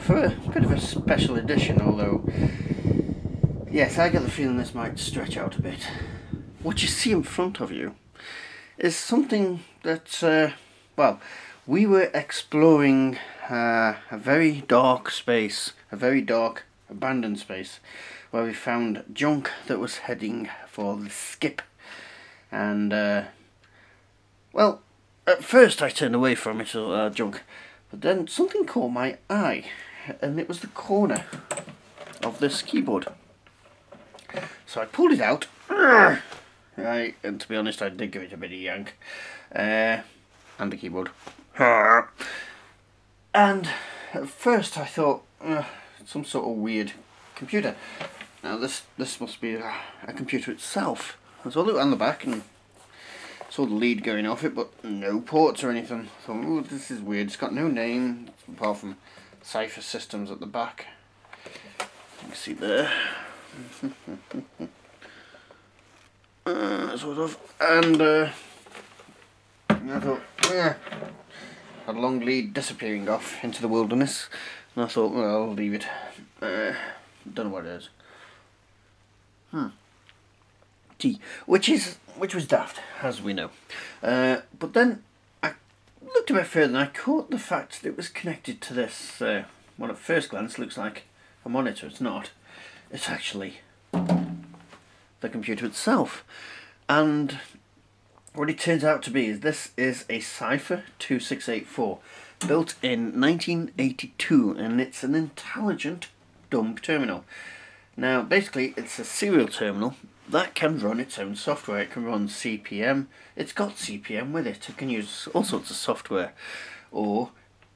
for a bit of a special edition, although yes, I get the feeling this might stretch out a bit. What you see in front of you is something that, well, we were exploring a very dark space, a very dark abandoned space, where we found junk that was heading for the skip. And, well, at first I turned away from it, junk, but then something caught my eye, and it was the corner of this keyboard. So I pulled it out, right, and to be honest I did give it a bit of yank, and the keyboard. And at first I thought, some sort of weird computer. Now this must be a computer itself. So I looked on the back and saw the lead going off it, but no ports or anything. I thought, oh, this is weird. It's got no name apart from Cifer systems at the back. You can see there. Sort of. And I thought, had a long lead disappearing off into the wilderness, and I thought, well, I'll leave it. Don't know what it is. T, which was daft, as we know. But then I looked a bit further and I caught the fact that it was connected to this, what at first glance looks like a monitor. It's not. It's actually the computer itself. And what it turns out to be is this is a Cifer 2684, built in 1982, and it's an intelligent dumb terminal. Now basically it's a serial terminal that can run its own software. It can run CPM, it's got CPM with it, it can use all sorts of software, or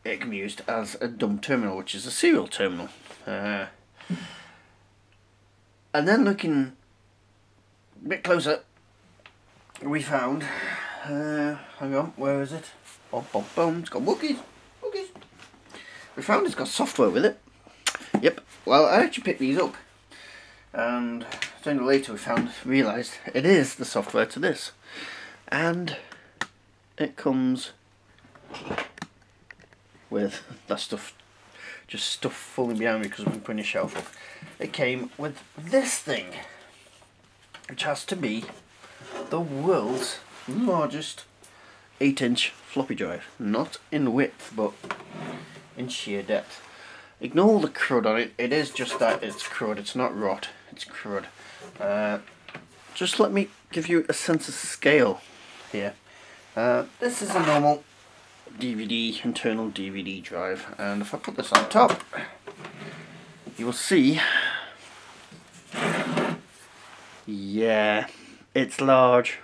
it can be used as a dumb terminal, which is a serial terminal. And then looking a bit closer, we found, hang on, where is it? Boom, boom, boom, it's got bookies. We found it's got software with it. Yep, well I actually picked these up, and then later we realised it is the software to this, and it comes with that stuff, just stuff falling behind me because I've been putting a shelf up. It came with this thing, which has to be the world's largest 8-inch floppy drive, not in width but in sheer depth. Ignore all the crud on it, it is just that, it's crud, it's not rot, it's crud. Just let me give you a sense of scale here. This is a normal DVD, internal DVD drive, and if I put this on top, you will see, yeah, it's large,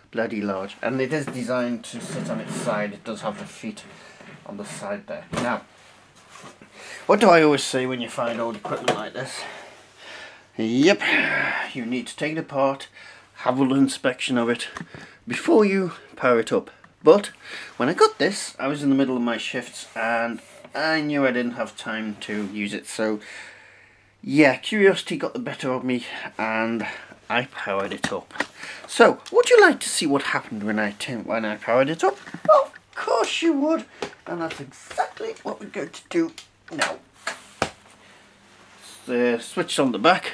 bloody large, and it is designed to sit on its side. It does have the feet on the side there. Now, what do I always say when you find old equipment like this? Yep, you need to take it apart, have a little inspection of it before you power it up. But when I got this, I was in the middle of my shifts and I knew I didn't have time to use it. So yeah, curiosity got the better of me and I powered it up. So, would you like to see what happened when I powered it up? Well, of course you would, and that's exactly what we're going to do now. The switch on the back,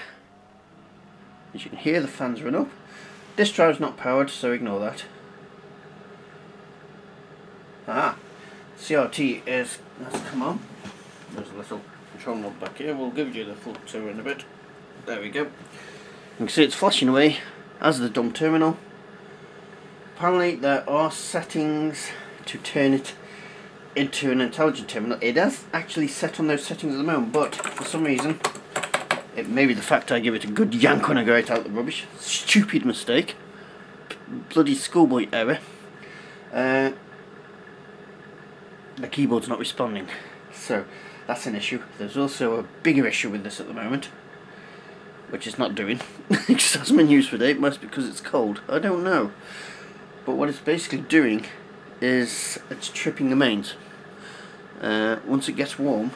as you can hear the fans run up. This drive's not powered, so ignore that. CRT is, let's come on, there's a little control knob back here, we'll give you the full tour in a bit. There we go. You can see it's flashing away as the dumb terminal. Apparently there are settings to turn it into an intelligent terminal. It is actually set on those settings at the moment, but for some reason, it may be the fact I give it a good yank when I go out the rubbish. Stupid mistake. Bloody schoolboy error. The keyboard's not responding, so that's an issue. There's also a bigger issue with this at the moment, which it's not doing. It just hasn't been used for a day. It must be because it's cold. I don't know. But what it's basically doing is it's tripping the mains. Once it gets warm,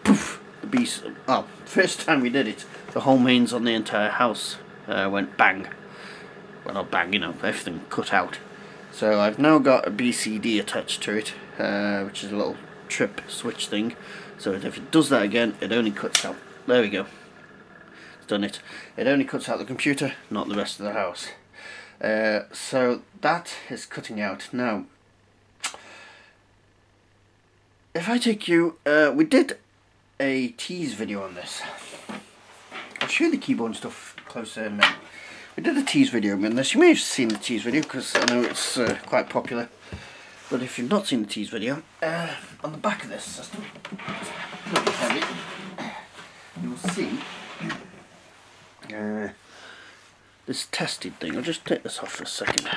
poof, the beast. Oh, first time we did it, the whole mains on the entire house went bang. Well, not bang, you know, everything cut out. So I've now got a BCD attached to it, which is a little trip switch thing, so that if it does that again, it only cuts out. There we go. It's done it. It only cuts out the computer, not the rest of the house. So that is cutting out. Now, if I take you, we did a tease video on this. I'll show you the keyboard and stuff closer in a minute. We did a tease video on this. You may have seen the tease video because I know it's quite popular. But if you've not seen the tease video, on the back of this system, you will see this tested thing. I'll just take this off for a second.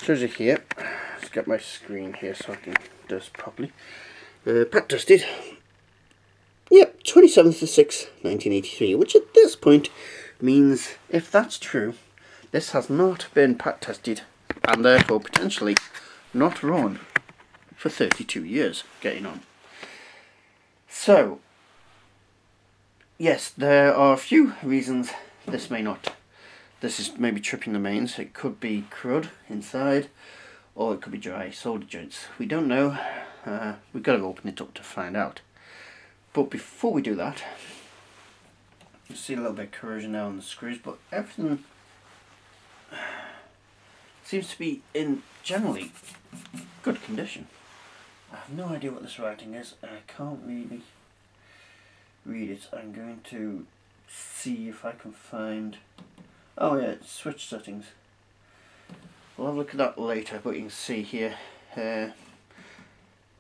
Shows you here. Let's get my screen here so I can do this properly. Pat tested. Yep, 27th of 6th, 1983, which at this point means, if that's true, this has not been pat tested and therefore potentially not run for 32 years getting on. So, yes, there are a few reasons this may not. This is maybe tripping the mains. It could be crud inside, or it could be dry solder joints. We don't know. We've got to open it up to find out. But before we do that, you see a little bit of corrosion now on the screws, but everything seems to be in generally good condition. I have no idea what this writing is. I can't really read it. I'm going to see if I can find... Oh yeah, it's switch settings. We'll have a look at that later, but you can see here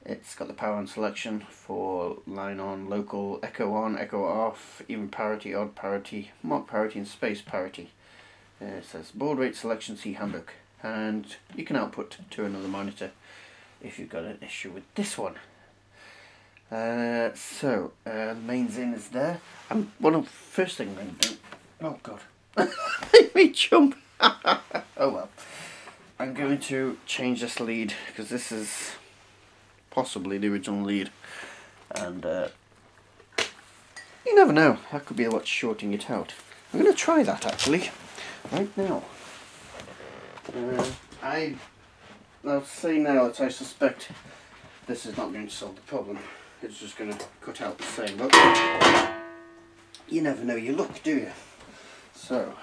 it's got the power on selection for line on, local, echo on, echo off, even parity, odd parity, mark parity and space parity. It says baud rate selection, see handbook, and you can output to another monitor if you've got an issue with this one. The mains in is there. And one of the first thing I'm going to do, oh god, made me jump. Oh well. I'm going to change this lead because this is possibly the original lead, and you never know, that could be what's shorting it out. I'm going to try that actually right now. I'll say now that I suspect this is not going to solve the problem. It's just going to cut out the same look. You never know your luck, do you? So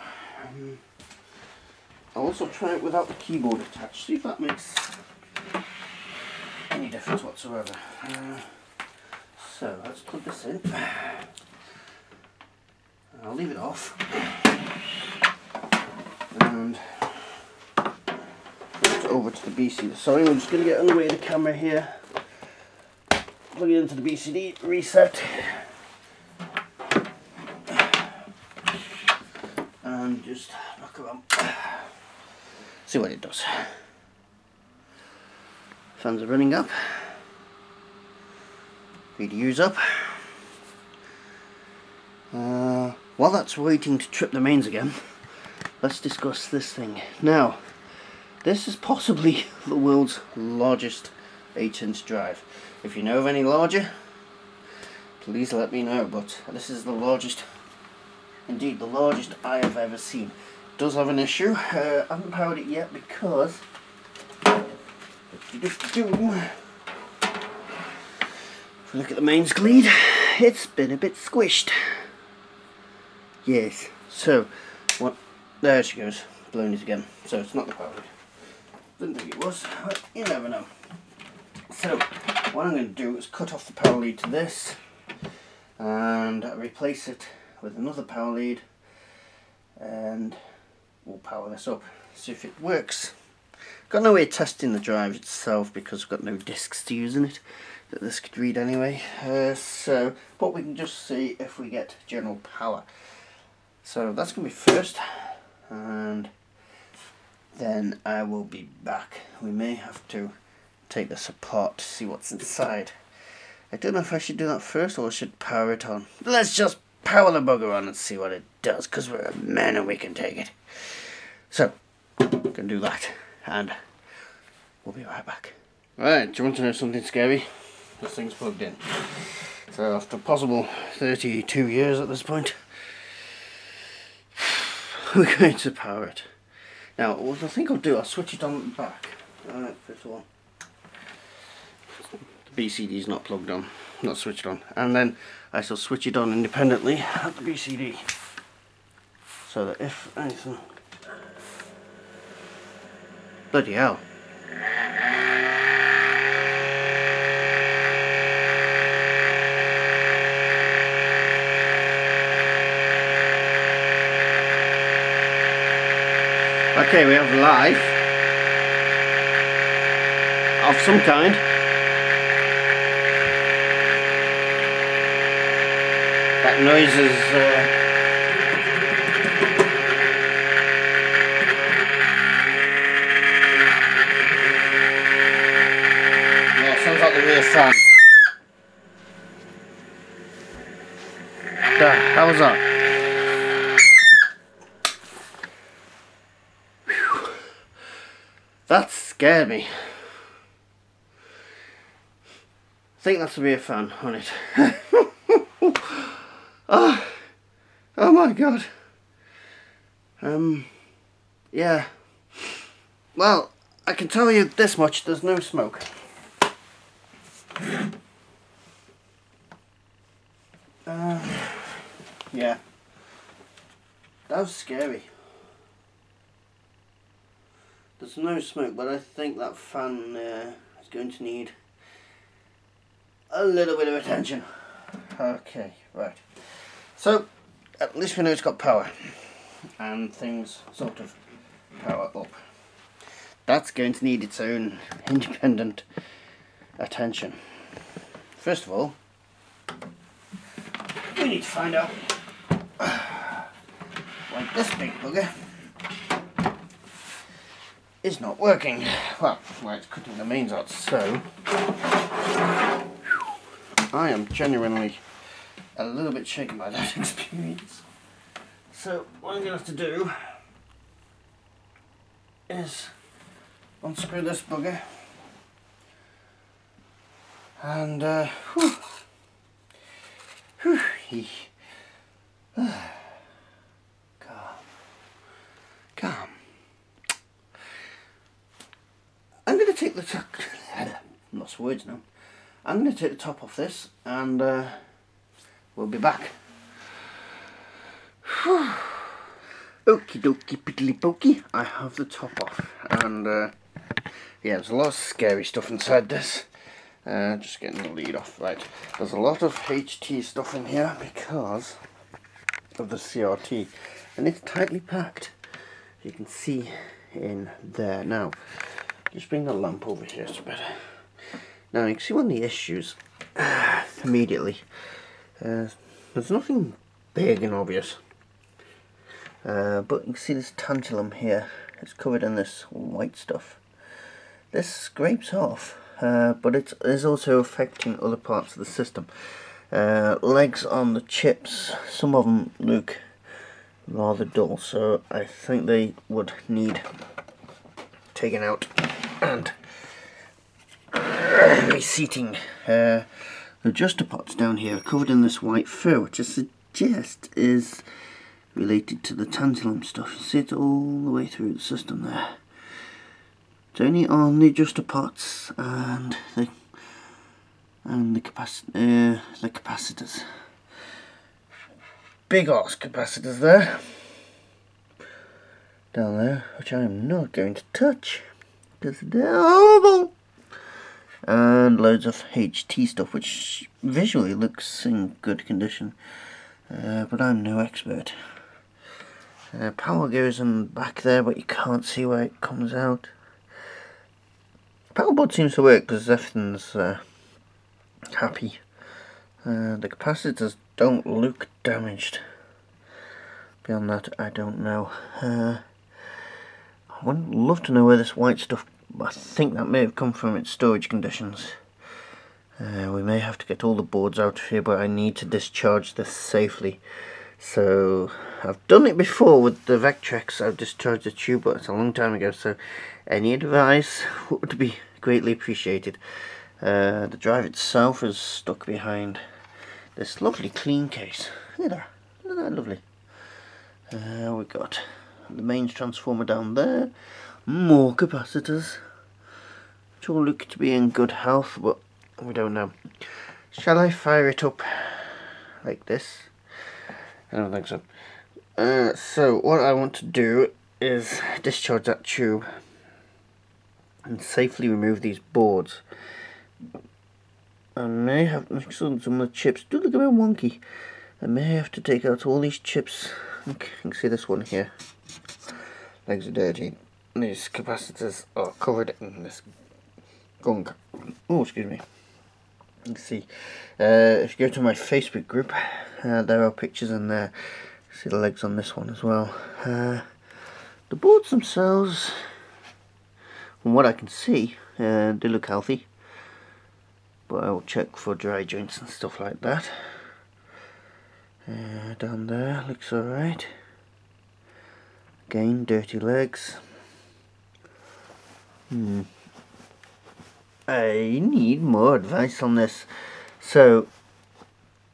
I'll also try it without the keyboard attached, see if that makes any difference whatsoever. So let's plug this in. I'll leave it off and put it over to the BCD. Sorry, I'm just going to get in the way of the camera here. Plug it into the BCD, reset, and just knock around. See what it does. Fans are running up. VDU's up. While that's waiting to trip the mains again, let's discuss this thing. Now, this is possibly the world's largest 8-inch drive. If you know of any larger, please let me know, but this is the largest, indeed the largest I have ever seen. It does have an issue. I haven't powered it yet because if we look at the mains lead, it's been a bit squished. Yes, so what? There she goes, blowing it again. So it's not the power lead. Didn't think it was, but you never know. So what I'm going to do is cut off the power lead to this and replace it with another power lead, and we'll power this up, see if it works. Got no way of testing the drive itself because I've got no discs to use in it that this could read anyway. But we can just see if we get general power. So that's going to be first, and then I will be back. We may have to take this apart to see what's inside. I don't know if I should do that first or I should power it on. Let's just power the bugger on and see what it does, because we're a man and we can take it. So, we can do that, and we'll be right back. Right, do you want to know something scary? This thing's plugged in. So after possible 32 years at this point, we're going to power it. Now, what I think I'll do, I'll switch it on at the back. Alright, first of all. BCD is not plugged on, not switched on, and then I shall switch it on independently at the BCD, so that if anything... Bloody hell. Okay, we have life of some kind. That noise is sounds like the rear fan. There, how was that? That scared me. I think that's the rear fan on it. Oh my god. Yeah. Well, I can tell you this much, there's no smoke. Yeah. That was scary. There's no smoke, but I think that fan is going to need a little bit of attention. Okay, right. So, at least we know it's got power. And things sort of power up. That's going to need its own independent attention. First of all, we need to find out why this big bugger is not working. Well, why it's cutting the mains out. So, I am genuinely a little bit shaken by that experience. So, what I'm going to have to do is unscrew this bugger and calm. I'm going to take the top. Lost words now. I'm going to take the top off this, and we'll be back. Okie dokie piddly pokey. I have the top off, and yeah, there's a lot of scary stuff inside this. Just getting the lead off. Right, there's a lot of HT stuff in here because of the CRT, and it's tightly packed. You can see in there now. Just bring the lamp over here, it's better. Now you can see one of the issues immediately. There's nothing big and obvious, but you can see this tantalum here. It's covered in this white stuff. This scrapes off, but it is also affecting other parts of the system. Legs on the chips, some of them look rather dull, so I think they would need taken out and reseating. The adjuster pots down here are covered in this white fur, which I suggest is related to the tantalum stuff. You see it all the way through the system there. It's only on the adjuster pots and the capacitors. Big arse capacitors there, down there, which I am not going to touch because they're horrible. And loads of HT stuff, which visually looks in good condition, but I'm no expert. Power goes in back there, but you can't see where it comes out. Power board seems to work because everything's happy. The capacitors don't look damaged. Beyond that, I don't know. I would love to know where this white stuff, I think that may have come from its storage conditions. We may have to get all the boards out of here, but I need to discharge this safely. So, I've done it before with the Vectrex. I've discharged the tube, but it's a long time ago, so any advice would be greatly appreciated. The drive itself is stuck behind this lovely clean case. Look at that, isn't that lovely? We've got the mains transformer down there, more capacitors, which all look to be in good health, but We don't know. Shall I fire it up like this? I don't think so. So what I want to do is discharge that tube and safely remove these boards. I may have some of the chips do look a bit wonky. I may have to take out all these chips. You can see this one here. Legs are dirty. These capacitors are covered in this gunk. Oh, excuse me. You can see. If you go to my Facebook group, there are pictures in there. See the legs on this one as well. The boards themselves, from what I can see, they look healthy. But I will check for dry joints and stuff like that. Down there looks alright. Again, dirty legs. I need more advice on this. So,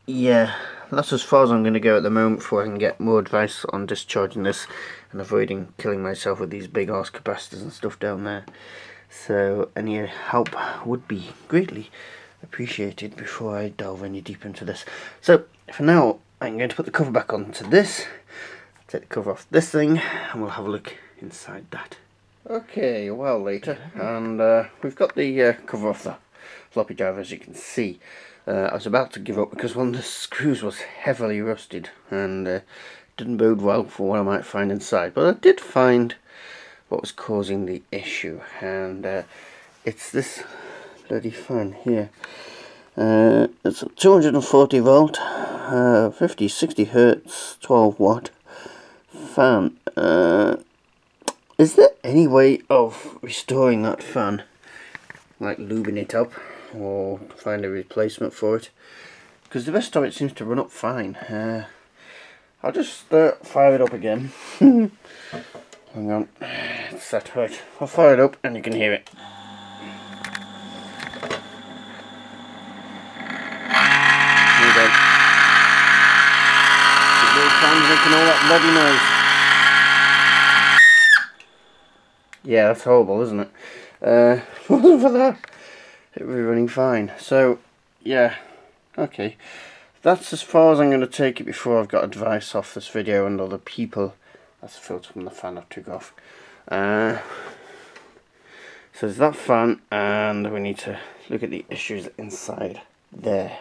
yeah, that's as far as I'm going to go at the moment before I can get more advice on discharging this and avoiding killing myself with these big arse capacitors and stuff down there. So, any help would be greatly appreciated before I delve any deeper into this. So, for now, I'm going to put the cover back onto this, take the cover off this thing, and we'll have a look inside that. Okay, a while later, and we've got the cover off the floppy drive, as you can see. I was about to give up because one of the screws was heavily rusted and didn't bode well for what I might find inside. But I did find what was causing the issue, and it's this bloody fan here. It's a 240 volt, 50-60 hertz, 12 watt fan. Is there any way of restoring that fan, like lubing it up or find a replacement for it? Because the rest of it seems to run up fine. I'll just fire it up again. Hang on, it's set right. I'll fire it up and you can hear it. There you go. The little fan's making all that bloody noise. Yeah, that's horrible, isn't it? Wasn't for that, it would be running fine. So, yeah, okay. That's as far as I'm going to take it before I've got advice off this video and other people. That's the filter from the fan I took off. So there's that fan, and we need to look at the issues inside there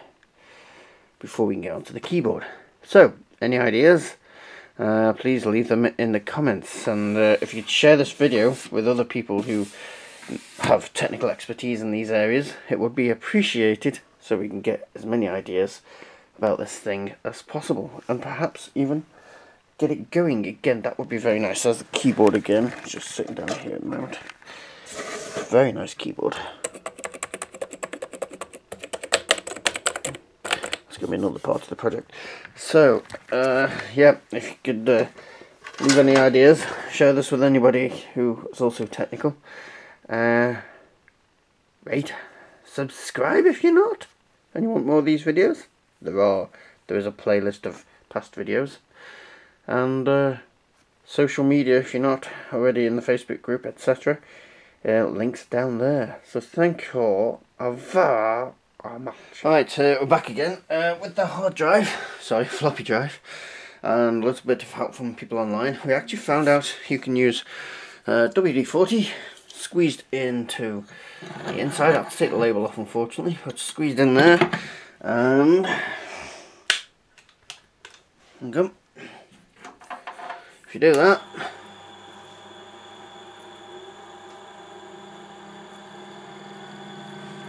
before we can get onto the keyboard. So, any ideas? Please leave them in the comments, and if you'd share this video with other people who have technical expertise in these areas, it would be appreciated, so we can get as many ideas about this thing as possible, and perhaps even get it going again. That would be very nice. There's the keyboard again, it's just sitting down here at the moment. Very nice keyboard. Give me another part of the project. So, yeah, if you could leave any ideas, share this with anybody who is also technical. Rate, subscribe if you're not, and you want more of these videos. There is a playlist of past videos, and social media if you're not already in the Facebook group, etc. Links down there. So thank you all very much. Right, we're back again with the floppy drive, and a little bit of help from people online. We actually found out you can use WD-40 squeezed into the inside. I have to take the label off, unfortunately, but squeezed in there, and go. If you do that,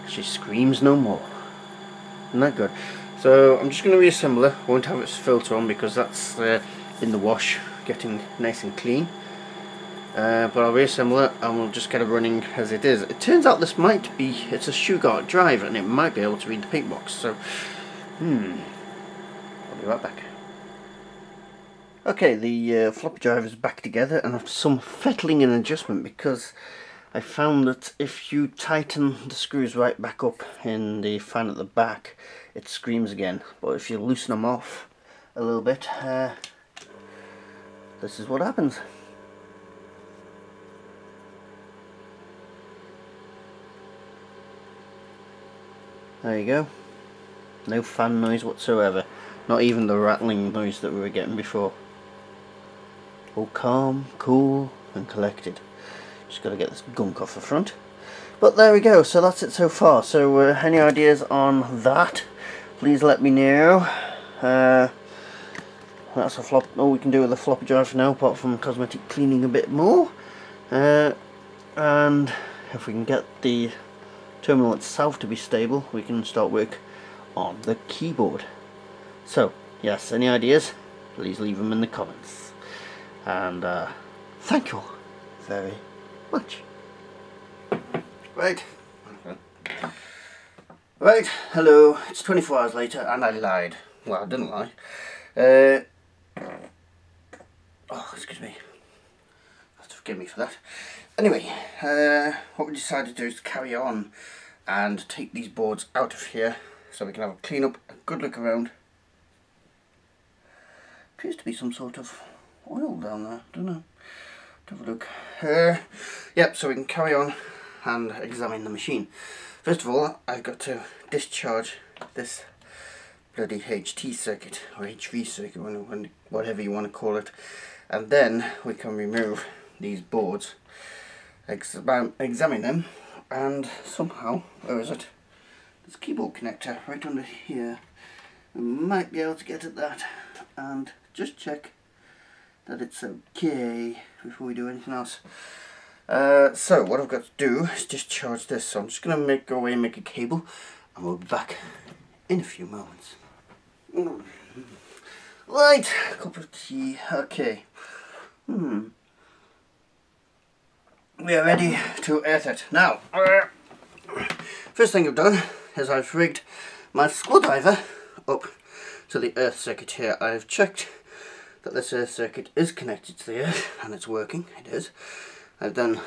she screams no more. Isn't that good? So I'm just going to reassemble it. Won't have its filter on because that's in the wash, getting nice and clean. But I'll reassemble it and we'll just get it running as it is. It turns out it's a Shugart drive, and it might be able to read the pink box. So, I'll be right back. Okay, the floppy drive is back together, and after some fettling and adjustment, because I found that if you tighten the screws right back up in the fan at the back, it screams again. But if you loosen them off a little bit, this is what happens. There you go. No fan noise whatsoever. Not even the rattling noise that we were getting before. All calm, cool and collected. Just got to get this gunk off the front. But there we go, so that's it so far. So any ideas on that, please let me know. That's all we can do with the floppy drive for now, apart from cosmetic cleaning a bit more. And if we can get the terminal itself to be stable, we can start work on the keyboard. So yes, any ideas, please leave them in the comments. And thank you all very much. Right, hello, it's 24 hours later and I lied. Well, I didn't lie. Oh, excuse me. You have to forgive me for that. Anyway, what we decided to do is carry on and take these boards out of here so we can have a clean up, a good look around. Appears to be some sort of oil down there, don't know. Have a look. Yep, so we can carry on and examine the machine. First of all, I've got to discharge this bloody HT circuit, or HV circuit, whatever you want to call it, and then we can remove these boards, examine them, and somehow, where is it? There's a keyboard connector right under here. We might be able to get at that and just check that it's okay before we do anything else. So what I've got to do is discharge this. So I'm just going to go away and make a cable, and we'll be back in a few moments. Right, cup of tea. Okay. We are ready to earth it. Now, first thing I've done is I've rigged my screwdriver up to the earth circuit here. I've checked that this earth circuit is connected to the earth and it's working. It is. I've then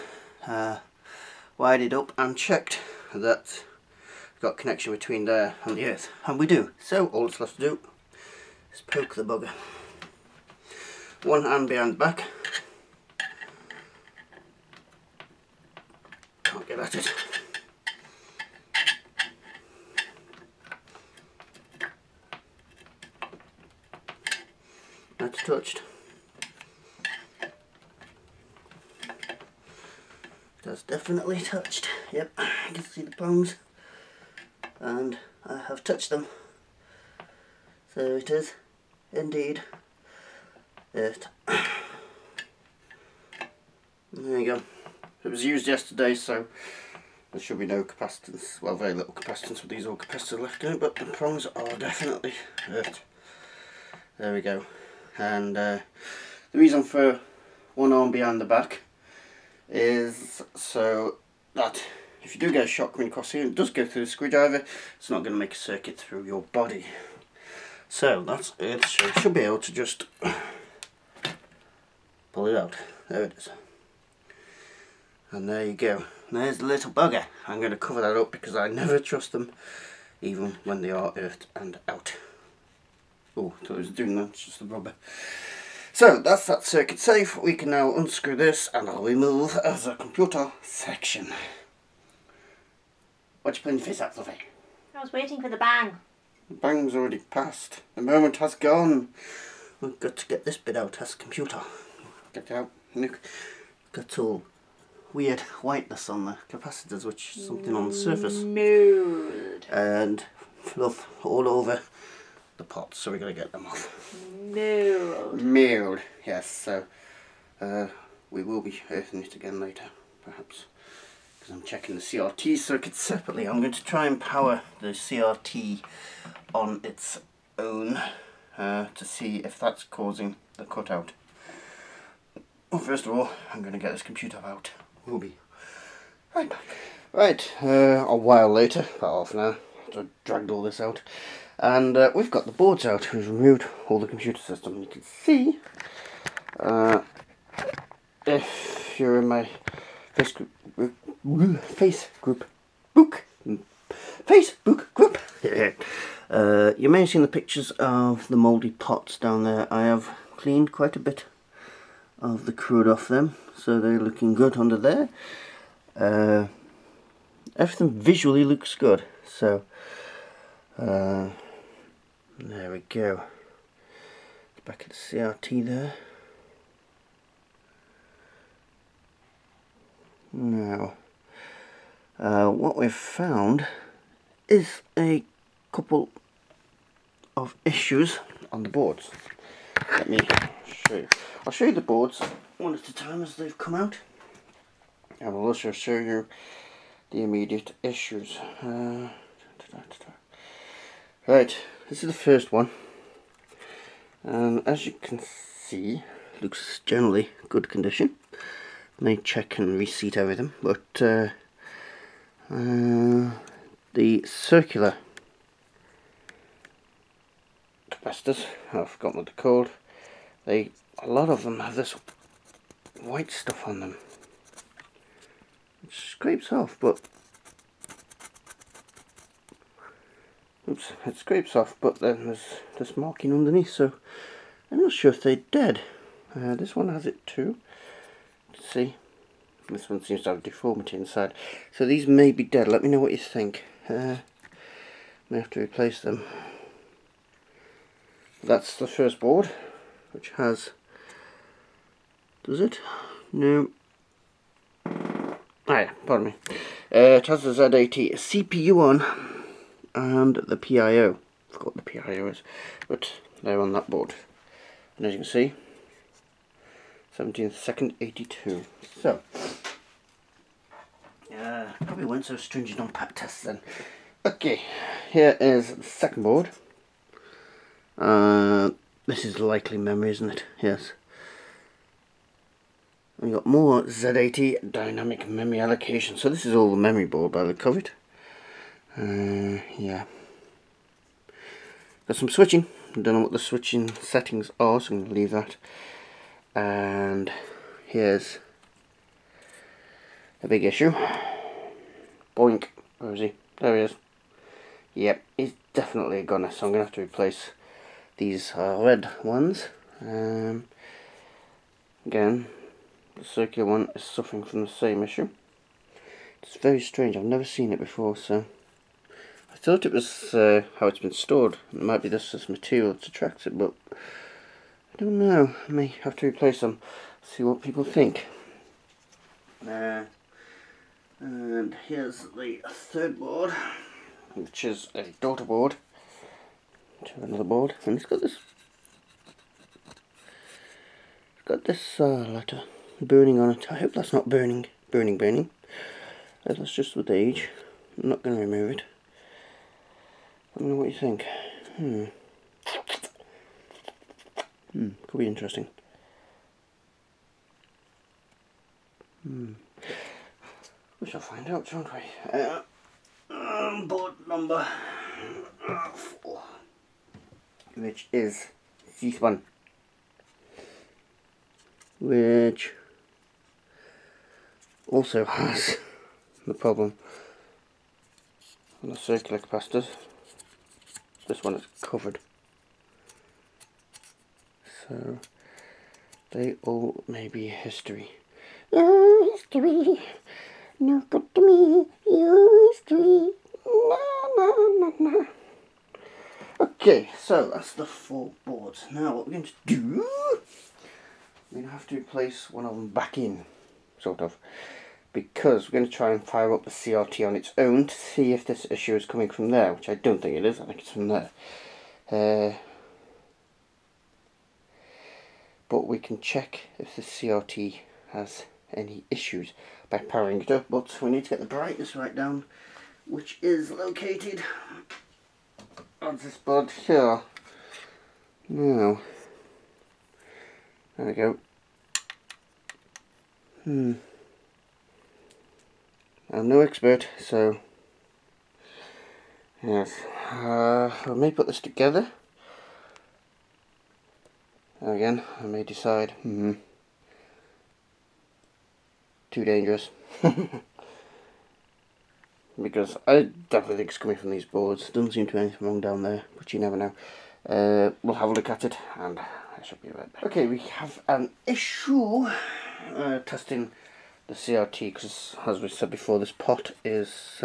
wired it up and checked that we've got connection between there and the earth, and we do. So all it's left to do is poke the bugger. One hand behind the back. Can't get at it. That's touched. That's definitely touched. Yep, you can see the prongs, and I have touched them. So it is indeed it. There you go. It was used yesterday, so there should be no capacitance, well, very little capacitance with these old capacitors left in it, but the prongs are definitely hurt. There we go. And the reason for one arm behind the back is so that if you do get a shock coming across here and it does go through the screwdriver, it's not going to make a circuit through your body. So that's it. So you should be able to just pull it out. There it is. And there you go. There's the little bugger. I'm going to cover that up because I never trust them, even when they are earthed and out. Oh, I thought I was doing that, it's just the rubber. So that's that circuit safe. We can now unscrew this and I'll remove as a computer section. What you putting your face at, Fluffy? I was waiting for the bang. The bang's already passed. The moment has gone. We've got to get this bit out as a computer. Get it out. Look, got all weird whiteness on the capacitors, which is something on the surface. Mold. And fluff all over the pots, so we're going to get them off. Mold. Yes, so we will be earthing it again later, perhaps, because I'm checking the CRT circuit separately. I'm going to try and power the CRT on its own to see if that's causing the cutout. Well, first of all, I'm going to get this computer out. We'll be right back. Right, a while later, about half an hour, I dragged all this out. And we've got the boards out. We've removed all the computer system. You can see, if you're in my Facebook group, you may have seen the pictures of the mouldy pots down there. I have cleaned quite a bit of the crude off them, so they're looking good under there. Everything visually looks good. So There we go. Back at the CRT there. Now, what we've found is a couple of issues on the boards. Let me show you. I'll show you the boards one at a time as they've come out, and I'll also show you the immediate issues. Right, this is the first one, and as you can see, it looks generally good condition. May check and reseat everything, but the circular capacitors, I've forgotten what they're called, a lot of them have this white stuff on them. It scrapes off, but oops, it scrapes off, but then there's this marking underneath, so I'm not sure if they're dead. This one has it too. Let's see. This one seems to have deformity inside. So these may be dead. Let me know what you think. May have to replace them. That's the first board, which has... Does it? No. Ah yeah, pardon me. It has the Z80 CPU on and the PIO. I forgot what the PIO is, but they're on that board. And as you can see, 17/2 82. So, probably weren't so stringent on pack tests then. Okay, here is the second board. This is likely memory, isn't it? Yes. And we've got more Z80 dynamic memory allocation. So this is all the memory board by the look of it. Yeah. Got some switching. I don't know what the switching settings are, so I'm going to leave that. And here's a big issue. Boink. Where is he? There he is. Yep, he's definitely a gunner, so I'm going to have to replace these red ones. Again, the circular one is suffering from the same issue. It's very strange, I've never seen it before, so I thought it was how it's been stored. It might be this material that attracts it, but I don't know. I may have to replace them, see what people think. And here's the third board, which is a daughter board to another board, and it's got this letter burning on it. I hope that's not burning. That's just with age. I'm not going to remove it. I don't know what you think. Could be interesting. We shall find out, shan't we? Board number 4, which is this one, which also has the problem on the circular capacitors. This one is covered, so they all may be history. Your history, no good to me. Your history, na na na na. Okay, so that's the 4 boards. Now what we're going to do, we're going to have to replace one of them back in, sort of, because we're going to try and fire up the CRT on its own to see if this issue is coming from there, which I don't think it is. I think it's from there. But we can check if the CRT has any issues by powering it up, but we need to get the brightness right down, which is located on this board here. Now, there we go. I'm no expert, so yes, I may put this together. Again, I may decide, too dangerous. Because I definitely think it's coming from these boards. Doesn't seem to be anything wrong down there, but you never know. We'll have a look at it, and I shall be right back. Okay, we have an issue testing the CRT, because as we said before, this pot is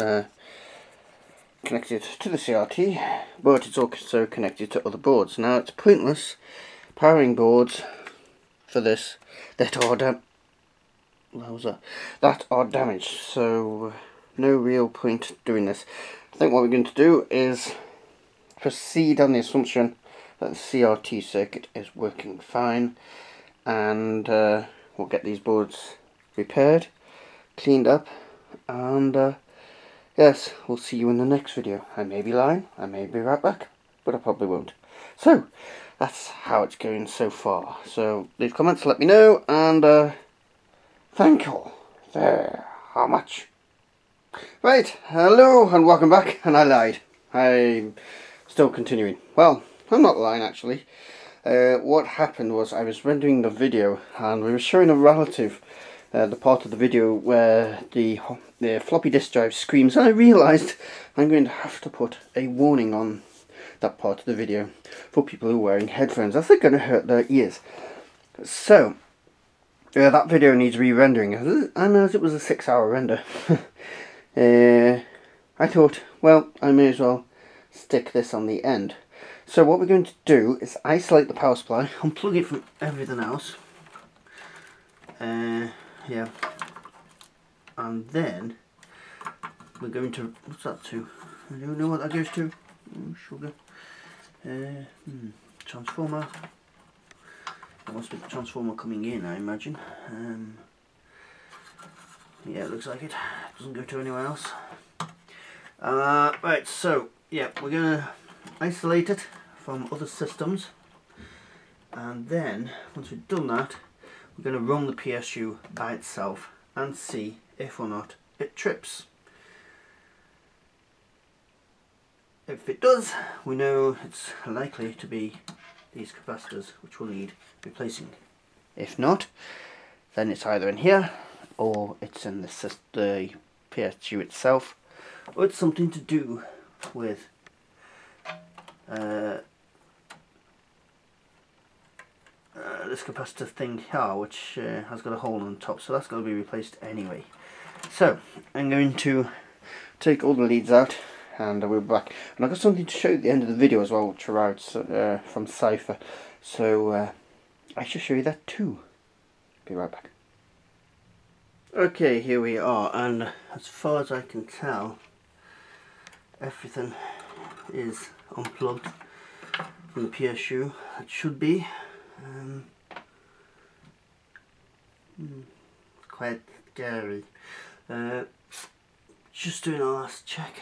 connected to the CRT, but it's also connected to other boards. Now it's pointless powering boards for this that are damaged, so no real point doing this. I think what we're going to do is proceed on the assumption that the CRT circuit is working fine, and we'll get these boards repaired, cleaned up, and yes, we'll see you in the next video. I may be lying, I may be right back, but I probably won't. So, that's how it's going so far. So, leave comments, let me know, and thank you all very much. Right, hello and welcome back, and I lied. I'm still continuing. Well, I'm not lying actually. What happened was I was rendering the video and we were showing a relative the part of the video where the floppy disk drive screams, and I realised I'm going to have to put a warning on that part of the video for people who are wearing headphones, as they're going to hurt their ears. So that video needs re-rendering, and as it was a 6-hour render, I thought, well, I may as well stick this on the end. So what we're going to do is isolate the power supply, unplug it from everything else. Yeah, and then we're going to, what's that to? I don't know what that goes to. Sugar. Transformer. There must be a transformer coming in, I imagine. Yeah, it looks like it. Doesn't go to anywhere else. Right, so yeah, we're gonna isolate it from other systems, and then once we've done that, we're going to run the PSU by itself and see if or not it trips. If it does, we know it's likely to be these capacitors which will need replacing. If not, then it's either in here, or it's in the PSU itself, or it's something to do with this capacitor thing here, which has got a hole on the top, so that's got to be replaced anyway. So I'm going to take all the leads out, and we'll be back. And I've got something to show you at the end of the video as well, which arrived from Cifer, so I shall show you that too. Be right back. Okay, here we are, and as far as I can tell, everything is unplugged from the PSU. It should be. Quite scary. Just doing our last check.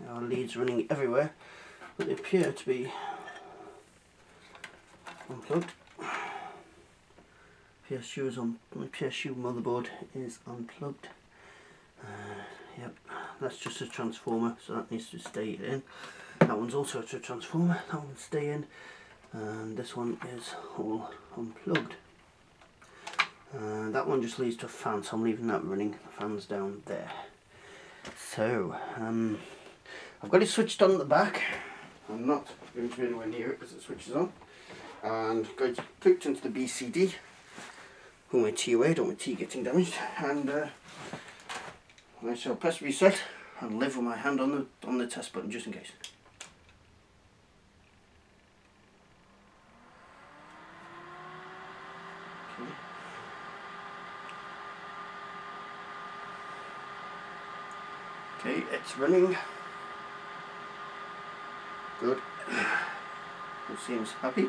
Our leads running everywhere, but they appear to be unplugged. PSU is on. My PSU motherboard is unplugged. Yep, that's just a transformer, so that needs to stay in. That one's also a transformer. That one's stay in. And this one is all unplugged. That one just leads to a fan, so I'm leaving that running. The fan's down there. So, I've got it switched on at the back. I'm not going to be anywhere near it because it switches on. And going to put into the BCD. Pull my T away, don't want my T getting damaged. And I shall press reset and live with my hand on the test button just in case. Okay, it's running. Good. It seems happy.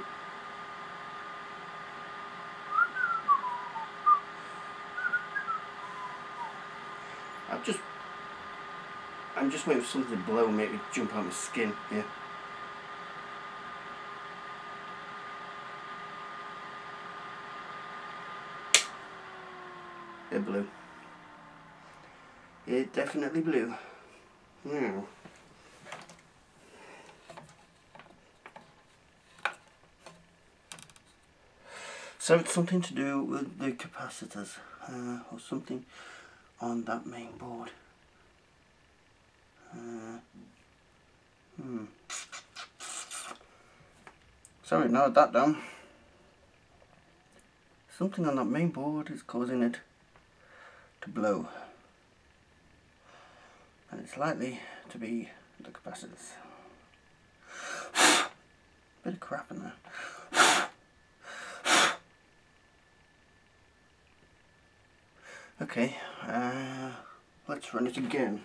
I'm just waiting for something to blow and make me jump out my skin here. It blew. It definitely blew. Now, so it's something to do with the capacitors, or something on that main board. Sorry, narrowed that down. Something on that main board is causing it to blow, and it's likely to be the capacitors. Bit of crap in there. Okay, let's run it again.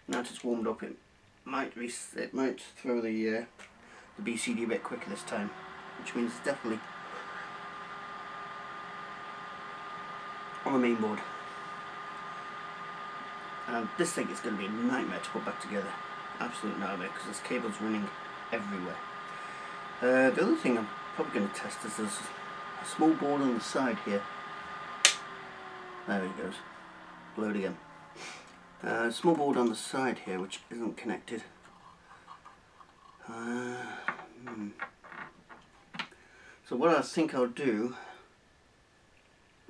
Now that it's warmed up, it might throw the BCD a bit quicker this time, which means it's definitely on the main board. This thing is going to be a nightmare to put back together. Absolute nightmare, because there's cables running everywhere. The other thing I'm probably going to test is there's a small board on the side here. There it goes. Load again. Small board on the side here which isn't connected. So what I think I'll do,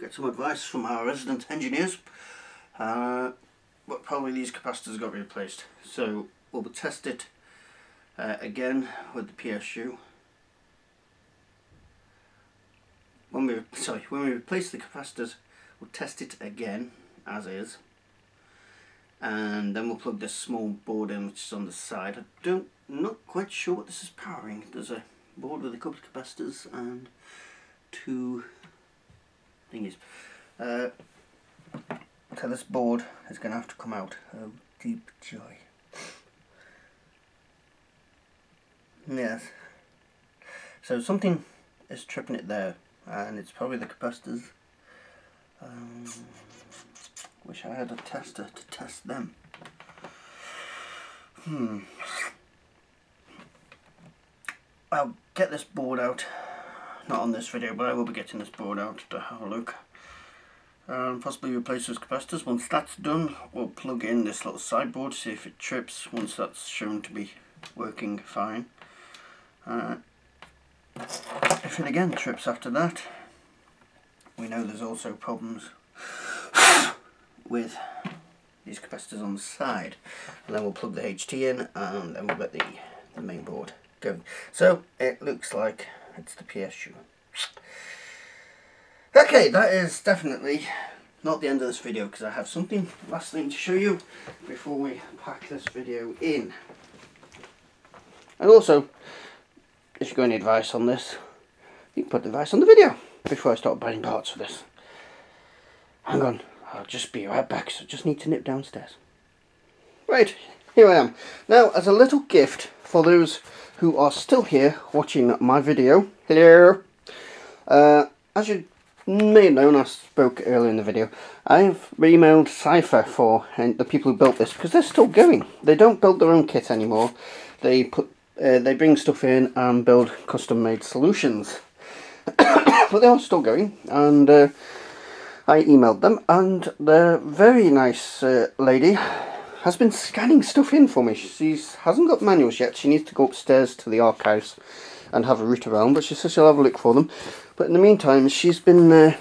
get some advice from our resident engineers, but probably these capacitors got replaced. So we'll test it again with the PSU. When we replace the capacitors, we'll test it again as is, and then we'll plug this small board in which is on the side. I'm not quite sure what this is powering. There's a board with a couple of capacitors and two thingies. So this board is going to have to come out. Oh deep joy. Yes. So something is tripping it there, and it's probably the capacitors. Wish I had a tester to test them. I'll get this board out, not on this video, but I will be getting this board out to have a look. Possibly replace those capacitors. Once that's done, we'll plug in this little sideboard, see if it trips once that's shown to be working fine. If it again trips after that, we know there's also problems with these capacitors on the side, and then we'll plug the HT in, and then we'll get the main board going. So it looks like it's the PSU. Okay, that is definitely not the end of this video, because I have something last thing to show you before we pack this video in. And also, if you've got any advice on this, you can put the advice on the video before I start buying parts for this. Hang on, I'll just be right back, so I just need to nip downstairs. Right, here I am. Now, as a little gift for those who are still here watching my video, hello. As you may have known, I spoke earlier in the video, I've emailed Cifer for the people who built this, because they're still going. They don't build their own kit anymore. They bring stuff in and build custom-made solutions. But they are still going, and I emailed them, and the very nice lady has been scanning stuff in for me. She hasn't got manuals yet. She needs to go upstairs to the archives and have a root around, but she says she'll have a look for them. But in the meantime, she's been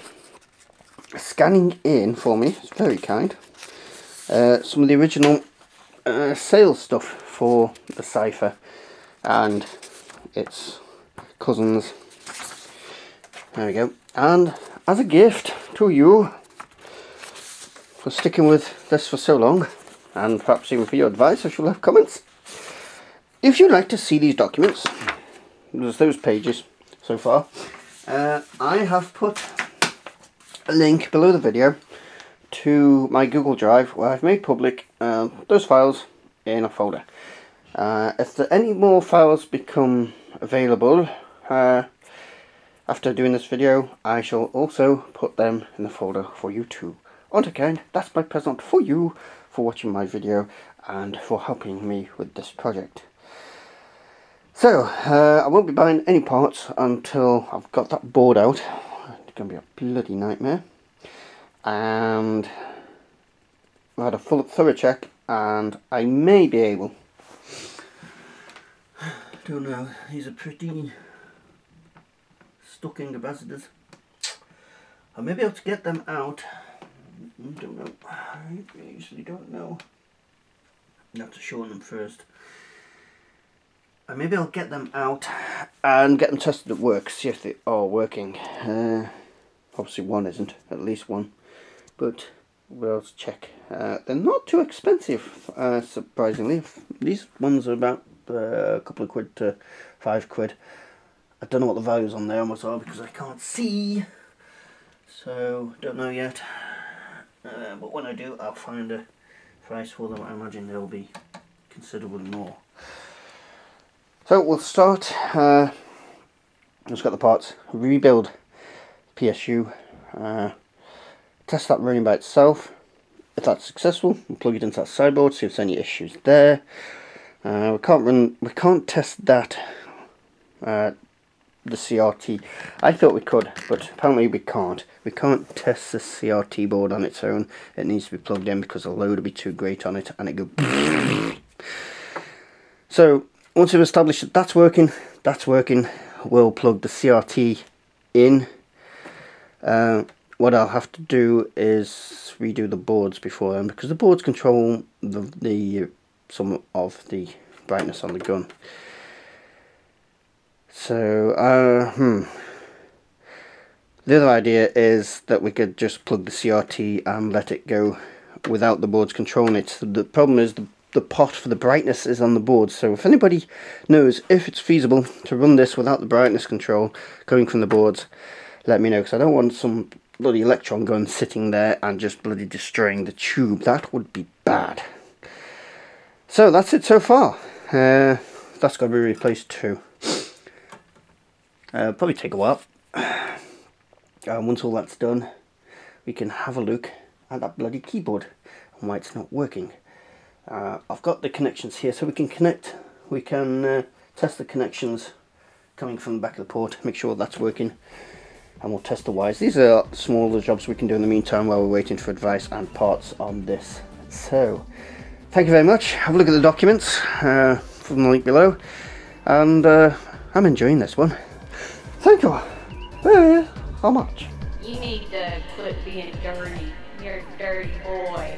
scanning in for me. It's very kind. Some of the original sales stuff for the Cifer and its cousins. There we go. And as a gift to you for sticking with this for so long, and perhaps even for your advice if you have comments, if you'd like to see these documents, there's those pages so far, I have put a link below the video to my Google Drive where I've made public those files in a folder. If any more files become available after doing this video, I shall also put them in the folder for you too. On account, that's my present for you for watching my video and for helping me with this project. So, I won't be buying any parts until I've got that board out. It's going to be a bloody nightmare. And I've had a thorough check, and I may be able. Don't know, these are pretty stuck-in capacitors. I may be able to get them out. Don't know. I usually don't know. You have to show them first. Maybe I'll get them out and get them tested at work, see if they are working. Obviously one isn't, at least one. But we'll have to check. They're not too expensive, surprisingly. These ones are about a couple of quid to £5. I don't know what the values on there are because I can't see, so don't know yet. But when I do, I'll find a price for them. I imagine they'll be considerably more. So we'll start. Just got the parts. Rebuild PSU. Test that running by itself. If that's successful, we'll plug it into that sideboard. See if there's any issues there. We can't test that. The CRT. I thought we could, but apparently we can't. We can't test the CRT board on its own. It needs to be plugged in because the load will be too great on it, and it go. So once we've established that that's working, we'll plug the CRT in. What I'll have to do is redo the boards before then, because the boards control some of the brightness on the gun. So, the other idea is that we could just plug the CRT and let it go without the boards controlling it. The problem is the pot for the brightness is on the board, so if anybody knows if it's feasible to run this without the brightness control going from the boards, let me know, because I don't want some bloody electron gun sitting there and just bloody destroying the tube. That would be bad. So that's it so far. That's got to be replaced too. Probably take a while. Once all that's done, we can have a look at that bloody keyboard and why it's not working. I've got the connections here, so we can connect. We can test the connections coming from the back of the port, make sure that's working, and we'll test the wires. These are smaller jobs we can do in the meantime while we're waiting for advice and parts on this. So, thank you very much. Have a look at the documents from the link below, and I'm enjoying this one. Thank you. How much? You need to quit being dirty. You're a dirty boy.